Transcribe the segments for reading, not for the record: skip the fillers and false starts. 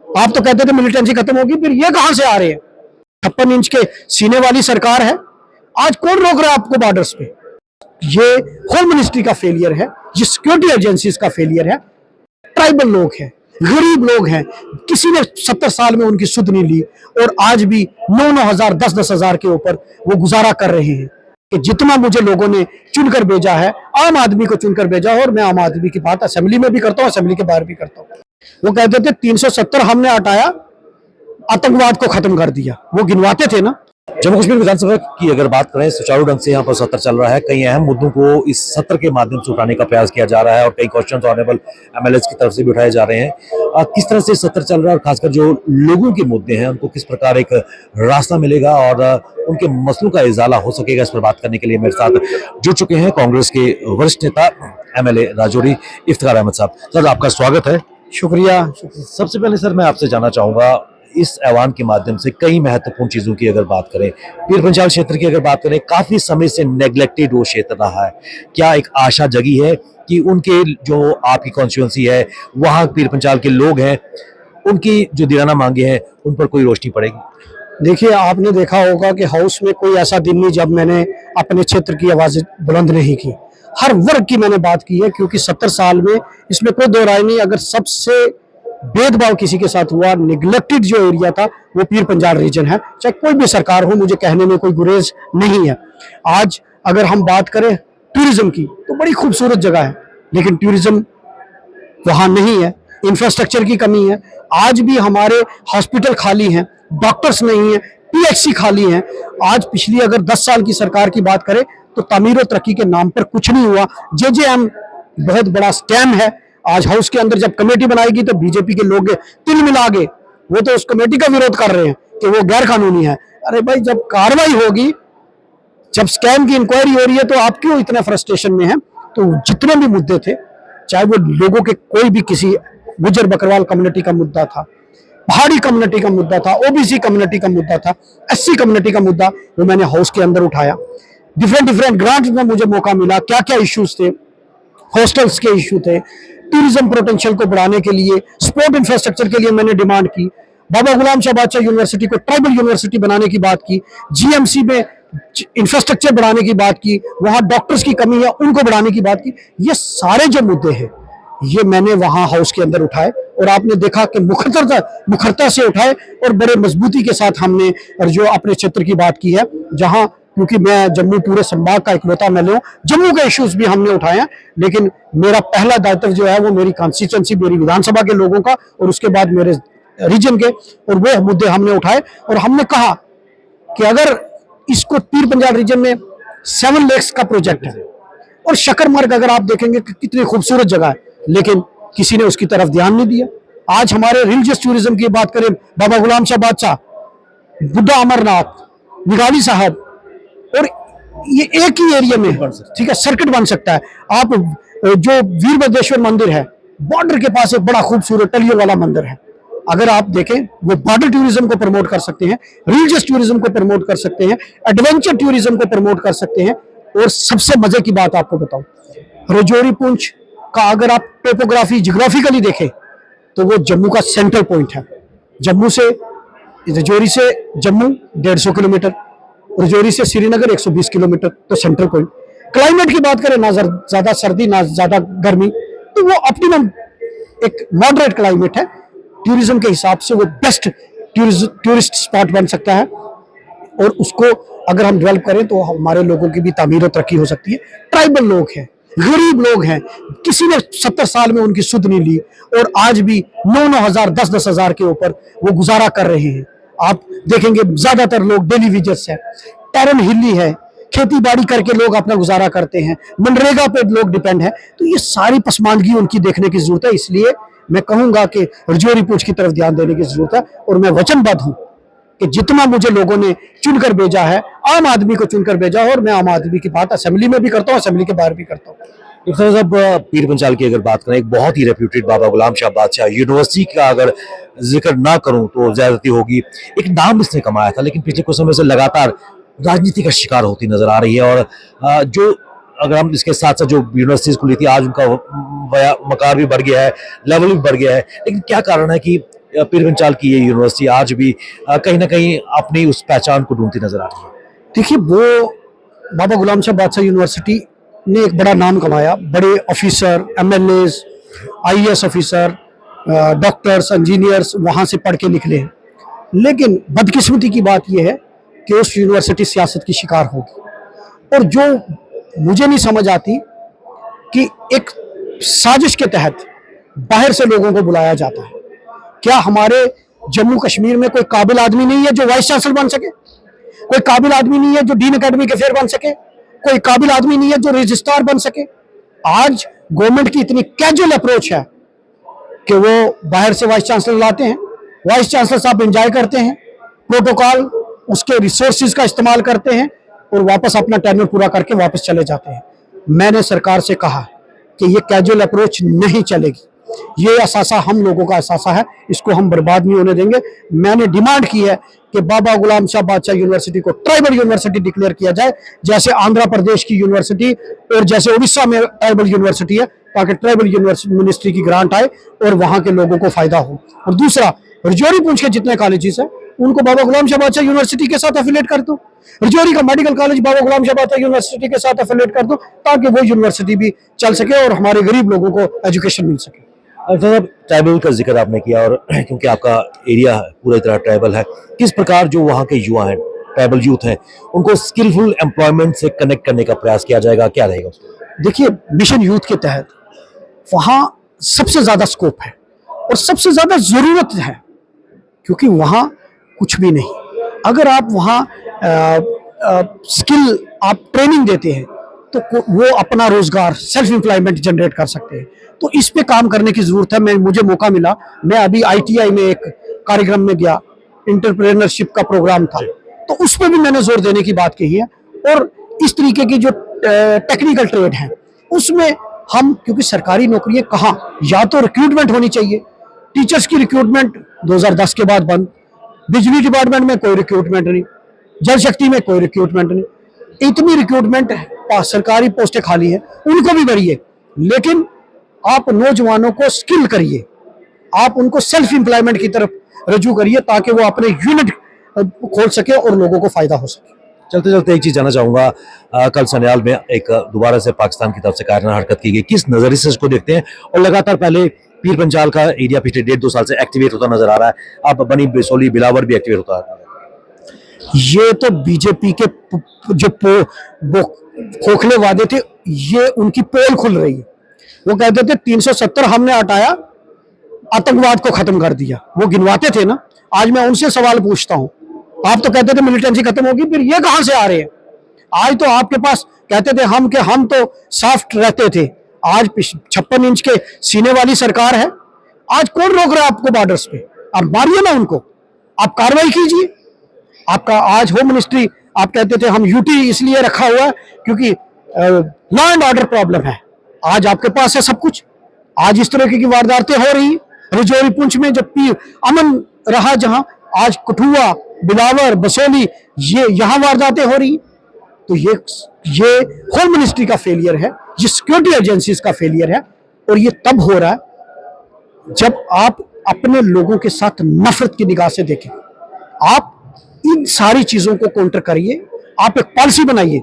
आप तो कहते थे मिलिटेंसी खत्म होगी, फिर ये कहां से आ रहे हैं? 56 इंच के सीने वाली सरकार है, आज कौन रोक रहा है आपको बॉर्डर्स पे? ये होम मिनिस्ट्री का फेलियर है, ये सिक्योरिटी एजेंसीज का फेलियर है। ट्राइबल लोग हैं, गरीब लोग हैं, किसी ने 70 साल में उनकी सुध नहीं ली और आज भी 9-9 हजार 10-10 हजार के ऊपर वो गुजारा कर रहे हैं। कि जितना मुझे लोगों ने चुनकर भेजा है, आम आदमी को चुनकर भेजा, और मैं आम आदमी की बात असेंबली में भी करता हूं, असेंबली के बाहर भी करता हूं। वो कहते थे 370 हमने हटाया, आतंकवाद को खत्म कर दिया, वो गिनवाते थे ना। जम्मू कश्मीर विधानसभा की अगर बात करें, सुचारू ढंग से यहाँ पर सत्र चल रहा है। कई अहम मुद्दों को इस सत्र के माध्यम से उठाने का प्रयास किया जा रहा है और कई क्वेश्चन ऑनरेबल एमएलए की तरफ से भी उठाए जा रहे हैं। किस तरह से सत्र चल रहा है और खासकर जो लोगों के मुद्दे हैं उनको किस प्रकार एक रास्ता मिलेगा और उनके मसलों का इजाला हो सकेगा, इस पर बात करने के लिए मेरे साथ जुड़ चुके हैं कांग्रेस के वरिष्ठ नेता एमएलए राजौरी इफ्तिखार अहमद साहब। सर, आपका स्वागत है। शुक्रिया। सबसे पहले सर मैं आपसे जानना चाहूंगा, इस ऐवान के माध्यम से कई महत्वपूर्ण चीजों की अगर बात करें, पीर पंचाल क्षेत्र की अगर बात करें, काफी समय से नेग्लेक्टेड वो क्षेत्र रहा है। क्या एक आशा जगी है कि उनके जो आपकी कॉन्स्टिट्यूंसी है, वहां पीर पंचाल के लोग हैं, उनकी जो दीवाना मांगे हैं उन पर कोई रोशनी पड़ेगी? देखिए, आपने देखा होगा कि हाउस में कोई ऐसा दिन नहीं जब मैंने अपने क्षेत्र की आवाज बुलंद नहीं की। हर वर्ग की मैंने बात की है, क्योंकि 70 साल में इसमें कोई दो राय नहीं। अगर सबसे भेदभाव किसी के साथ हुआ, निगलेक्टेड जो एरिया था, वो पीर पंजाल रीजन है। चाहे कोई भी सरकार हो, मुझे कहने में कोई गुरेज नहीं है। आज अगर हम बात करें टूरिज्म की, तो बड़ी खूबसूरत जगह है, लेकिन टूरिज्म वहां नहीं है, इंफ्रास्ट्रक्चर की कमी है। आज भी हमारे हॉस्पिटल खाली हैं, डॉक्टर्स नहीं है, पीएचसी खाली हैं। आज पिछली अगर 10 साल की सरकार की बात करें तो तामीर और तरक्की के नाम पर कुछ नहीं हुआ। जेजेएम बहुत बड़ा स्कैम है। आज हाउस के अंदर जब कमेटी बनाएगी तो बीजेपी के लोग तिल मिला गए, वो तो उस कमेटी का विरोध कर रहे हैं कि वो गैर कानूनी है। अरे भाई, जब कार्रवाई होगी, जब स्कैम की इंक्वायरी हो रही है, तो आप क्यों इतना फ्रस्ट्रेशन में हैं? तो जितने भी मुद्दे थे, चाहे वो लोगों के कोई भी किसी गुजर बकरवाल कम्युनिटी का मुद्दा था, पहाड़ी कम्युनिटी का मुद्दा था, ओबीसी कम्युनिटी का मुद्दा था, एससी कम्युनिटी का मुद्दा, वो मैंने हाउस के अंदर उठाया। डिफरेंट ग्रांट्स में मुझे मौका मिला। क्या क्या इश्यूज थे? हॉस्टल्स के इशू थे, टूरिज्म पोटेंशियल को बढ़ाने के लिए, स्पोर्ट इंफ्रास्ट्रक्चर के लिए मैंने डिमांड की। बाबा गुलाम शाह बादशाह यूनिवर्सिटी को ट्राइबल यूनिवर्सिटी बनाने की बात की, जीएमसी में इंफ्रास्ट्रक्चर बढ़ाने की बात की, वहां डॉक्टर्स की कमी है उनको बढ़ाने की बात की। ये सारे जो मुद्दे हैं, ये मैंने वहां हाउस के अंदर उठाए और आपने देखा कि मुखरता से उठाए और बड़े मजबूती के साथ हमने और जो अपने क्षेत्र की बात की है, जहां क्योंकि मैं जम्मू पूरे संभाग का इकलौता एमएलए हूं, जम्मू के इश्यूज भी हमने उठाए हैं, लेकिन मेरा पहला दायित्व जो है वो मेरी कॉन्स्टिट्यूंसी, मेरी विधानसभा के लोगों का और उसके बाद मेरे रीजन के, और वो मुद्दे हमने उठाए। और हमने कहा कि अगर इसको पीर पंजाल रीजन में 7 लेक्स का प्रोजेक्ट है और शकरमार्ग अगर आप देखेंगे कि कितनी खूबसूरत जगह है, लेकिन किसी ने उसकी तरफ ध्यान नहीं दिया। आज हमारे रिलीजियस टूरिज्म की बात करें, बाबा गुलाम शाह बादशाह, बुद्धा अमरनाथ, निगाली साहब, और ये एक ही एरिया में, ठीक है, सर्किट बन सकता है। आप जो वीरभद्रेश्वर मंदिर है, बॉर्डर के पास एक बड़ा खूबसूरत टलियों वाला मंदिर है, अगर आप देखें, वो बॉर्डर टूरिज्म को प्रमोट कर सकते हैं, रिलीजियस टूरिज्म को प्रमोट कर सकते हैं, एडवेंचर टूरिज्म को प्रमोट कर सकते हैं। और सबसे मजे की बात आपको बताऊं, राजौरी पुंछ का अगर आप टोपोग्राफी जियोग्राफिकली देखें तो वो जम्मू का सेंट्रल पॉइंट है। जम्मू से, राजौरी से जम्मू 150 किलोमीटर, राजौरी से श्रीनगर 120 किलोमीटर, तो सेंट्रल पॉइंट। क्लाइमेट की बात करें, ना ज्यादा सर्दी ना ज्यादा गर्मी, तो वो ऑप्टिमम एक मॉडरेट क्लाइमेट है। टूरिज्म के हिसाब से वो बेस्ट टूरिस्ट स्पॉट बन सकता है, और उसको अगर हम डेवलप करें तो हमारे लोगों की भी तामीर और तरक्की हो सकती है। ट्राइबल लोग हैं, गरीब लोग हैं, किसी ने 70 साल में उनकी सुध नहीं ली और आज भी 9-9 हजार 10-10 हजार के ऊपर वो गुजारा कर रहे हैं। आप देखेंगे ज्यादातर लोग डेली वेजर्स हैं, टैरन हिली है, खेती बाड़ी करके लोग अपना गुजारा करते हैं, मनरेगा पे लोग डिपेंड है। तो ये सारी पसमानदगी उनकी देखने की जरूरत है। इसलिए मैं कहूंगा कि राजौरी पुंछ की तरफ ध्यान देने की जरूरत है, और मैं वचनबद्ध हूं कि जितना मुझे लोगों ने चुनकर भेजा है, आम आदमी को चुनकर भेजा, और मैं आम आदमी की बात असेंबली में भी करता हूं, असेंबली के बाहर भी करता हूं। साहब, पीर पंचाल की अगर बात करें, एक बहुत ही रेप्यूटेड बाबा गुलाम शाह बादशाह यूनिवर्सिटी का अगर जिक्र ना करूं तो ज्यादती होगी। एक नाम इसने कमाया था, लेकिन पिछले कुछ समय से लगातार राजनीति का शिकार होती नजर आ रही है। और जो अगर हम इसके साथ साथ जो यूनिवर्सिटीज खुली थी, आज उनका मकार भी बढ़ गया है, लेवल भी बढ़ गया है, लेकिन क्या कारण है कि पीरपंचाल की ये यूनिवर्सिटी आज भी कहीं ना कहीं अपनी उस पहचान को ढूंढती नजर आ रही है। देखिए, वो बाबा गुलाम शाह बादशाह यूनिवर्सिटी ने एक बड़ा नाम कमाया। बड़े officer, MLAs, IAS officer, doctors, engineers वहाँ से पढ़ के निकले हैं। लेकिन बदकिस्मती की बात यह है कि उस यूनिवर्सिटी सियासत की शिकार होगी। और जो मुझे नहीं समझ आती कि एक साजिश के तहत बाहर से लोगों को बुलाया जाता है। क्या हमारे जम्मू कश्मीर में कोई काबिल आदमी नहीं है जो वाइस चांसलर बन सके? कोई काबिल आदमी नहीं है जो डीन एकेडमिक अफेयर बन सके? कोई काबिल आदमी नहीं है जो रजिस्ट्रार बन सके? आज गवर्नमेंट की इतनी कैजुअल अप्रोच है कि वो बाहर से वाइस चांसलर लाते हैं, वाइस चांसलर साहब एंजॉय करते हैं, प्रोटोकॉल उसके रिसोर्सेज का इस्तेमाल करते हैं और वापस अपना टेन्योर पूरा करके वापस चले जाते हैं। मैंने सरकार से कहा कि ये कैजुअल अप्रोच नहीं चलेगी। ये असासा हम लोगों का असासा है, इसको हम बर्बाद नहीं होने देंगे। मैंने डिमांड की है कि बाबा गुलाम शाह बादशाह यूनिवर्सिटी को ट्राइबल यूनिवर्सिटी डिक्लेयर किया जाए, जैसे आंध्र प्रदेश की यूनिवर्सिटी और जैसे उड़ीसा में ट्राइबल यूनिवर्सिटी है, ताकि ट्राइबल यूनिवर्सिटी मिनिस्ट्री की ग्रांट आए और वहां के लोगों को फायदा हो। और दूसरा, रजौरी पूंछ के जितने कॉलेजेस हैं उनको बाबा गुलाम शाह बादशाह यूनिवर्सिटी के साथ एफिलेट कर दो। रजौरी का मेडिकल कॉलेज बाबा गुलाम शाह बादशाह यूनिवर्सिटी के साथ एफिलेट कर दो, ताकि वो यूनिवर्सिटी भी चल सके और हमारे गरीब लोगों को एजुकेशन मिल सके। साहब, ट्राइबल का जिक्र आपने किया और क्योंकि आपका एरिया पूरी तरह ट्राइबल है, किस प्रकार जो वहाँ के युवा हैं, ट्राइबल यूथ हैं, उनको स्किलफुल एम्प्लॉयमेंट से कनेक्ट करने का प्रयास किया जाएगा, क्या रहेगा उसका? देखिए, मिशन यूथ के तहत वहाँ सबसे ज़्यादा स्कोप है और सबसे ज़्यादा ज़रूरत है, क्योंकि वहाँ कुछ भी नहीं। अगर आप वहाँ स्किल आप ट्रेनिंग देते हैं तो वो अपना रोजगार, सेल्फ एम्प्लॉयमेंट जनरेट कर सकते हैं। तो इस पे काम करने की जरूरत है। मुझे मौका मिला, मैं अभी आईटीआई में एक कार्यक्रम में गया, एंटरप्रेन्योरशिप का प्रोग्राम था, तो उस पर भी मैंने जोर देने की बात कही है। और इस तरीके की जो टेक्निकल ट्रेड है उसमें हम, क्योंकि सरकारी नौकरियां कहाँ, या तो रिक्रूटमेंट होनी चाहिए। टीचर्स की रिक्रूटमेंट 2010 के बाद बंद, बिजली डिपार्टमेंट में कोई रिक्रूटमेंट नहीं, जल शक्ति में कोई रिक्रूटमेंट नहीं। इतनी रिक्रूटमेंट सरकारी पोस्टें खाली हैं, उनको भी भरिए, लेकिन आप नौजवानों को स्किल करिए, आप उनको सेल्फ एम्प्लॉयमेंट की तरफ रजू करिए, ताकि वो अपने यूनिट खोल सके और लोगों को फायदा हो सके। चलते चलते एक चीज जानना चाहूंगा, कल सन्याल में एक दोबारा से पाकिस्तान की तरफ से कायराना हरकत की गई, किस नजरिए से इसको देखते हैं? और लगातार पहले पीर पंचाल का एरिया पिछले 1.5-2 साल से एक्टिवेट होता नजर आ रहा है, अब बनी बिसोली बिलावर भी एक्टिवेट होता है। ये तो बीजेपी के जो खोखले वादे थे, ये उनकी पोल खुल रही है। वो कहते थे 370 हमने हटाया, आतंकवाद को खत्म कर दिया, वो गिनवाते थे ना। आज मैं उनसे सवाल पूछता हूं, आप तो कहते थे मिलिटेंसी खत्म होगी, फिर ये कहां से आ रहे हैं? आज तो आपके पास कहते थे हम तो सॉफ्ट रहते थे, आज 56 इंच के सीने वाली सरकार है। आज कौन रोक रहा है आपको बॉर्डर्स पे? आप मारिए ना उनको, आप कार्रवाई कीजिए। आपका आज होम मिनिस्ट्री, आप कहते थे हम यूटी इसलिए रखा हुआ है क्योंकि लॉ एंड ऑर्डर प्रॉब्लम है, आज आपके पास है सब कुछ। आज इस तरह की वारदातें हो रही, रजौरी पुंछ में जब अमन रहा, जहां आज कठुआ, बिलावर, बसोली, ये यहां वारदातें हो रही। तो ये होम मिनिस्ट्री का फेलियर है, ये सिक्योरिटी एजेंसीज का फेलियर है। और ये तब हो रहा है जब आप अपने लोगों के साथ नफरत की निगाह से देखें। आप इन सारी चीजों को काउंटर करिए, आप एक पॉलिसी बनाइए,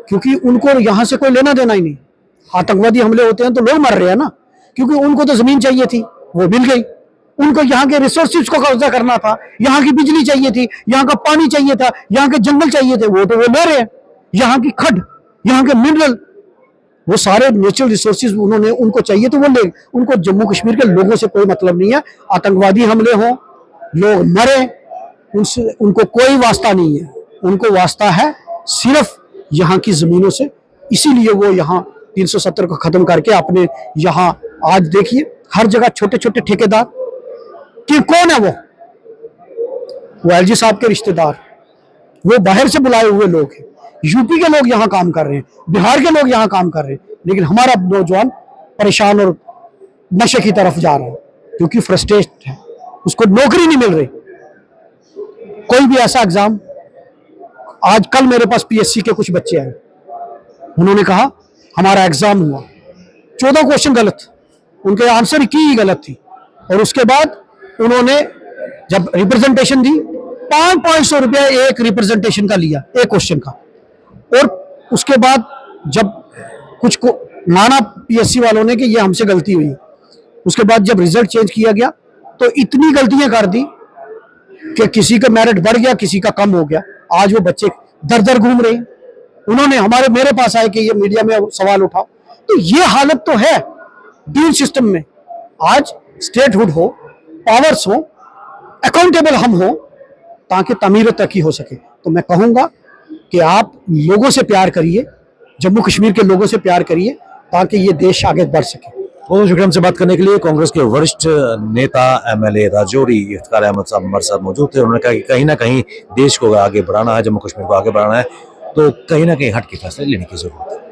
क्योंकि उनको यहां से कोई लेना देना ही नहीं। आतंकवादी हमले होते हैं तो लोग मर रहे हैं ना, क्योंकि उनको तो जमीन चाहिए थी, वो मिल गई। उनको यहाँ के रिसोर्सेज को कब्जा करना था, यहाँ की बिजली चाहिए थी, यहाँ का पानी चाहिए था, यहाँ के जंगल चाहिए थे, वो तो वो ले रहे हैं। यहाँ की खड, यहाँ के मिनरल, वो सारे नेचुरल रिसोर्सेज उन्होंने, उनको चाहिए तो वो ले। उनको जम्मू कश्मीर के लोगों से कोई मतलब नहीं है। आतंकवादी हमले हों, लोग मरे, उनसे उनको कोई वास्ता नहीं है। उनको वास्ता है सिर्फ यहाँ की जमीनों से। इसीलिए वो यहाँ 370 को खत्म करके अपने यहाँ, आज देखिए हर जगह छोटे छोटे ठेकेदार, कि कौन है वो एलजी साहब के रिश्तेदार, वो बाहर से बुलाए हुए लोग हैं। यूपी के लोग यहाँ काम कर रहे हैं, बिहार के लोग यहाँ काम कर रहे हैं, लेकिन हमारा नौजवान परेशान और नशे की तरफ जा रहा है, क्योंकि फ्रस्ट्रेट है, उसको नौकरी नहीं मिल रही। कोई भी ऐसा एग्जाम, आज कल मेरे पास पीएससी के कुछ बच्चे आए, उन्होंने कहा हमारा एग्जाम हुआ, 14 क्वेश्चन गलत, उनके आंसर की ही गलत थी, और उसके बाद उन्होंने जब रिप्रेजेंटेशन दी 500 रुपया एक रिप्रेजेंटेशन का लिया, एक क्वेश्चन का। और उसके बाद जब कुछ को माना पीएससी वालों ने कि ये हमसे गलती हुई, उसके बाद जब रिजल्ट चेंज किया गया तो इतनी गलतियां कर दी कि किसी का मेरिट बढ़ गया, किसी का कम हो गया। आज वो बच्चे दर दर घूम रहे हैं। उन्होंने मेरे पास आए कि ये मीडिया में सवाल उठाओ। तो ये हालत तो है डील सिस्टम में। आज स्टेटहुड हो, पावर्स हो, अकाउंटेबल हम हो, ताकि तमीर तरक्की हो सके। तो मैं कहूंगा कि आप लोगों से प्यार करिए, जम्मू कश्मीर के लोगों से प्यार करिए, ताकि ये देश आगे बढ़ सके। बहुत शुक्रिया हमसे बात करने के लिए। कांग्रेस के वरिष्ठ नेता एमएलए राजौरी इफ्तिखार अहमद साहब हमारे साथ मौजूद थे। उन्होंने कहा कि कहीं ना कहीं देश को आगे बढ़ाना है, जम्मू कश्मीर को आगे बढ़ाना है, तो कहीं ना कहीं हट के फैसले लेने की जरूरत है।